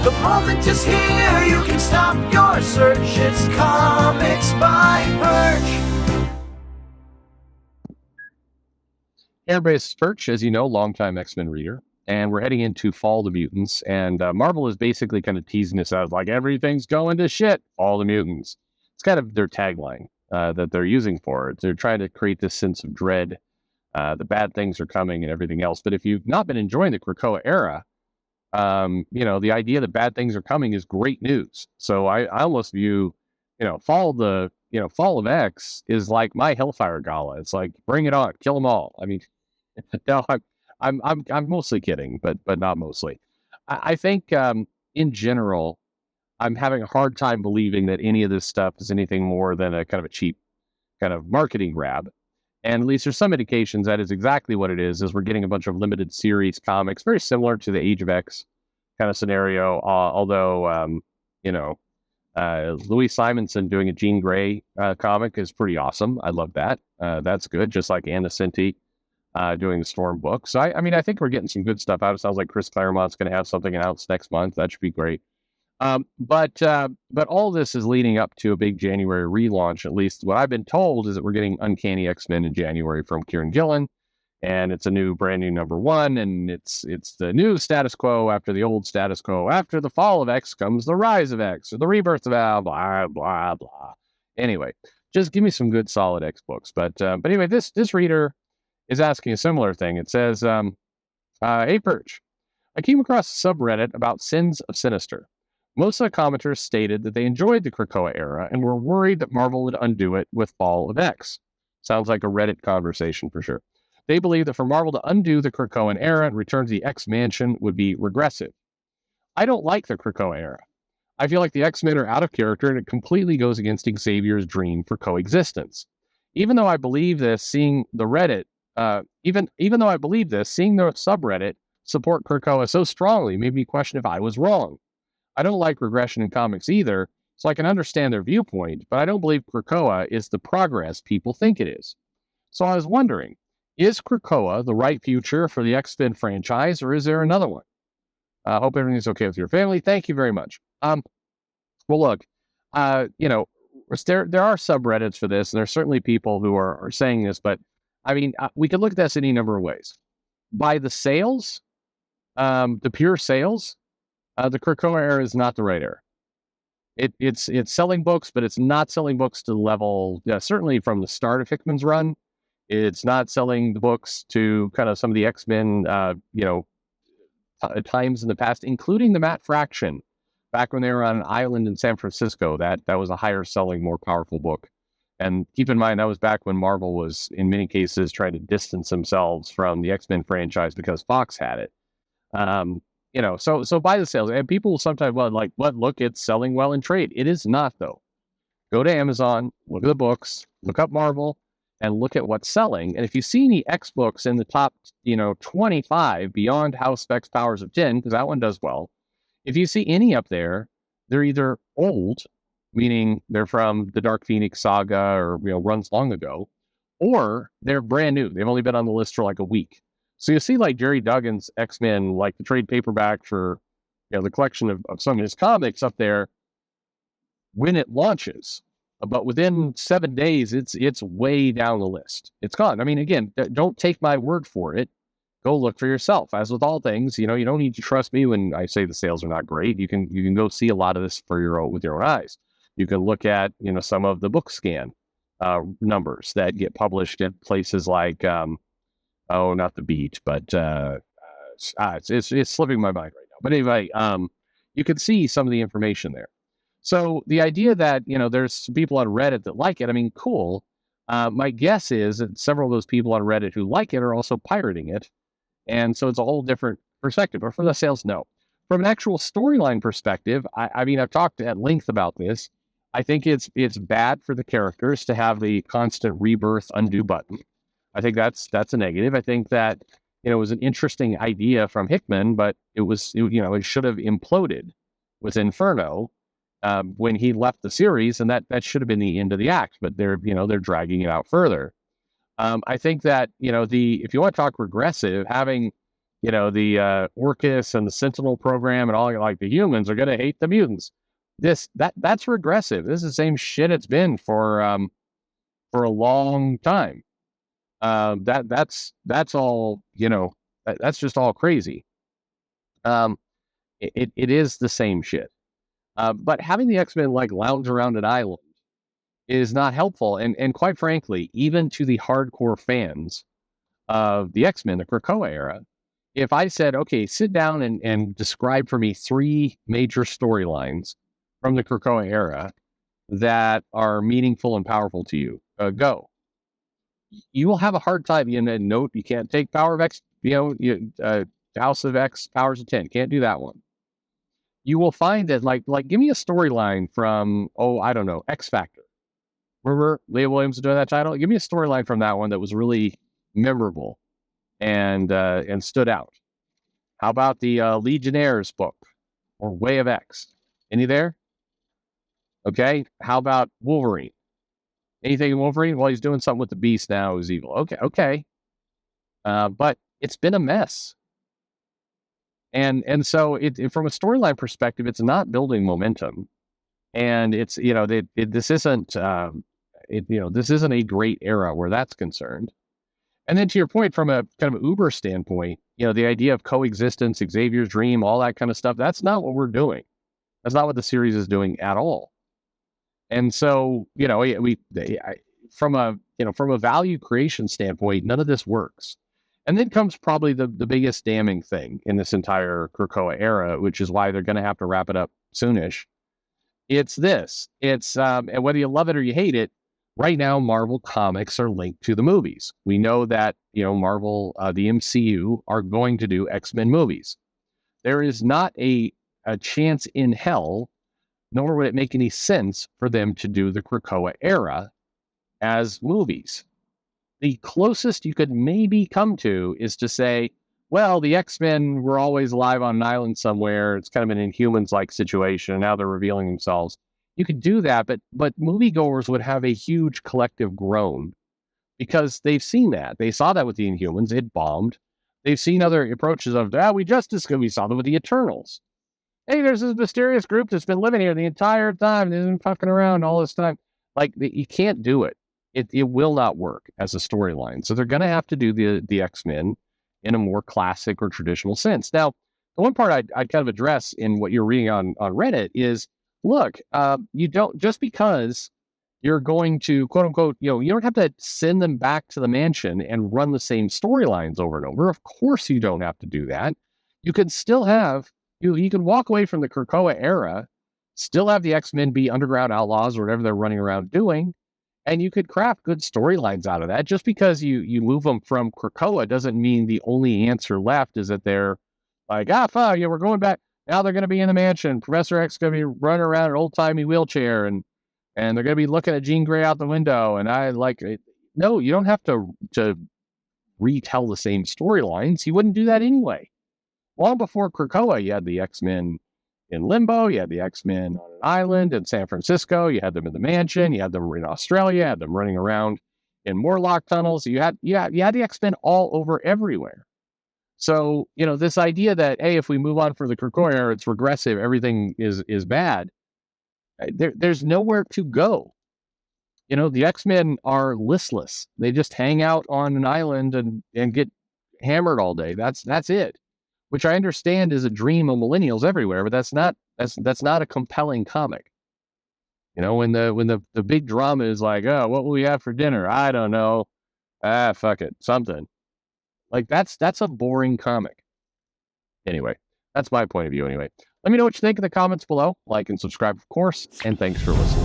The moment is here, you can stop your search. It's Comics by Perch. Hey everybody, it's Perch, as you know, longtime X-Men reader, and we're heading into Fall of the Mutants, and Marvel is basically kind of teasing us out like everything's going to shit, Fall of the Mutants. It's kind of their tagline that they're using for it. They're trying to create this sense of dread, the bad things are coming and everything else. But if you've not been enjoying the Krakoa era, the idea that bad things are coming is great news. So I almost view, Fall of X is like my Hellfire Gala. It's like, bring it on, kill them all. I mean, no, I'm mostly kidding, but not mostly. I think in general, I'm having a hard time believing that any of this stuff is anything more than a kind of a cheap kind of marketing grab. And at least there's some indications that is exactly what it is we're getting a bunch of limited series comics, very similar to the Age of X kind of scenario. Although, Louise Simonson doing a Jean Grey comic is pretty awesome. I love that. That's good. Just like Anna Cinti doing the Storm book. So I think we're getting some good stuff out. It sounds like Chris Claremont's going to have something announced next month. That should be great. But all this is leading up to a big January relaunch. At least what I've been told is that we're getting Uncanny X-Men in January from Kieran Gillen, and it's a brand new #1, and it's the new status quo after the old status quo. After the fall of X comes the rise of X, or the rebirth of Al, blah, blah, blah. Anyway, just give me some good solid X books. But anyway, this reader is asking a similar thing. It says, hey Perch, I came across a subreddit about Sins of Sinister. Most of the commenters stated that they enjoyed the Krakoa era and were worried that Marvel would undo it with Fall of X. Sounds like a Reddit conversation for sure. They believe that for Marvel to undo the Krakoan era and return to the X-Mansion would be regressive. I don't like the Krakoa era. I feel like the X-Men are out of character and it completely goes against Xavier's dream for coexistence. Even though I believe this, seeing the Reddit, even though I believe this, seeing the subreddit support Krakoa so strongly made me question if I was wrong. I don't like regression in comics either, so I can understand their viewpoint, but I don't believe Krakoa is the progress people think it is. So I was wondering, is Krakoa the right future for the X-Men franchise, or is there another one? I hope everything's okay with your family. Thank you very much. Well, look, there are subreddits for this, and there's certainly people who are saying this, but I mean, we could look at this any number of ways. By the sales, the pure sales, the Krakoa era is not the right era. It's selling books, but it's not selling books to the level, certainly from the start of Hickman's run. It's not selling the books to kind of some of the X-Men, times in the past, including the Matt Fraction, back when they were on an island in San Francisco. That was a higher selling, more powerful book. And keep in mind, that was back when Marvel was, in many cases, trying to distance themselves from the X-Men franchise because Fox had it. So by the sales, and people will sometimes, look, it's selling well in trade. It is not, though. Go to Amazon, look at the books, look up Marvel, and look at what's selling. And if you see any X books in the top, 25 beyond House Specs Powers of 10, because that one does well, if you see any up there, they're either old, meaning they're from the Dark Phoenix saga or, runs long ago, or they're brand new. They've only been on the list for like a week. So you see like Jerry Duggan's X-Men, like the trade paperback for, the collection of some of his comics up there when it launches. But within 7 days, it's way down the list. It's gone. I mean, again, don't take my word for it. Go look for yourself. As with all things, you don't need to trust me when I say the sales are not great. You can go see a lot of this with your own eyes. You can look at, some of the book scan numbers that get published at places like, not the Beat, but it's slipping my mind right now. But anyway, you can see some of the information there. So the idea that, there's some people on Reddit that like it, I mean, cool. My guess is that several of those people on Reddit who like it are also pirating it. And so it's a whole different perspective. But for the sales, no. From an actual storyline perspective, I've talked at length about this. I think it's bad for the characters to have the constant rebirth undo button. I think that's a negative. I think that, it was an interesting idea from Hickman, but it should have imploded with Inferno when he left the series, and that should have been the end of the act. But they're dragging it out further. I think that if you want to talk regressive, having the Orcus and the Sentinel program and all, like the humans are going to hate the mutants. That's regressive. This is the same shit it's been for a long time. That's all, that's just all crazy. It is the same shit. But having the X-Men like lounge around an island is not helpful. And quite frankly, even to the hardcore fans of the X-Men, the Krakoa era, if I said, okay, sit down and describe for me 3 major storylines from the Krakoa era that are meaningful and powerful to you, go. You will have a hard time. Note, you can't take Power of X, House of X, Powers of 10. Can't do that one. You will find that, like, give me a storyline from, I don't know, X Factor. Remember Leah Williams doing that title? Give me a storyline from that one that was really memorable and stood out. How about the Legionnaires book or Way of X? Any there? Okay. How about Wolverine? Anything in Wolverine? Well, he's doing something with the Beast now who's evil. Okay. But it's been a mess. And so from a storyline perspective, it's not building momentum. And it's, this isn't a great era where that's concerned. And then to your point, from a kind of Uber standpoint, the idea of coexistence, Xavier's dream, all that kind of stuff, that's not what we're doing. That's not what the series is doing at all. And so, from a value creation standpoint, none of this works. And then comes probably the biggest damning thing in this entire Krakoa era, which is why they're going to have to wrap it up soonish. It's this. It's and whether you love it or you hate it, right now Marvel comics are linked to the movies. We know that Marvel, the MCU, are going to do X-Men movies. There is not a chance in hell, nor would it make any sense for them to do the Krakoa era as movies. The closest you could maybe come to is to say, well, the X-Men were always alive on an island somewhere. It's kind of an Inhumans-like situation. Now they're revealing themselves. You could do that, but moviegoers would have a huge collective groan because they've seen that. They saw that with the Inhumans. It bombed. They've seen other approaches of, we saw them with the Eternals. Hey, there's this mysterious group that's been living here the entire time. They've been fucking around all this time. Like, you can't do it. It will not work as a storyline. So they're going to have to do the X-Men in a more classic or traditional sense. Now, the one part I'd kind of address in what you're reading on Reddit is, look, you don't, just because you're going to, quote unquote, you don't have to send them back to the mansion and run the same storylines over and over. Of course you don't have to do that. You can still have, you can walk away from the Krakoa era, still have the X-Men be underground outlaws or whatever they're running around doing, and you could craft good storylines out of that. Just because you move them from Krakoa doesn't mean the only answer left is that they're like, fuck, we're going back. Now they're going to be in the mansion. Professor X is going to be running around an old-timey wheelchair, and they're going to be looking at Jean Grey out the window. And I like it. No, you don't have to retell the same storylines. You wouldn't do that anyway. Long before Krakoa, you had the X-Men in Limbo, you had the X-Men on an island in San Francisco, you had them in the mansion, you had them in Australia, you had them running around in Morlock tunnels, you had the X-Men all over everywhere. So, this idea that, hey, if we move on for the Krakoa era, it's regressive, everything is bad, there's nowhere to go. The X-Men are listless. They just hang out on an island and get hammered all day. That's it. Which I understand is a dream of millennials everywhere, but that's not a compelling comic. When the big drama is like, what will we have for dinner? I don't know. Fuck it, something. Like that's a boring comic. Anyway, that's my point of view anyway. Let me know what you think in the comments below. Like and subscribe, of course, and thanks for listening.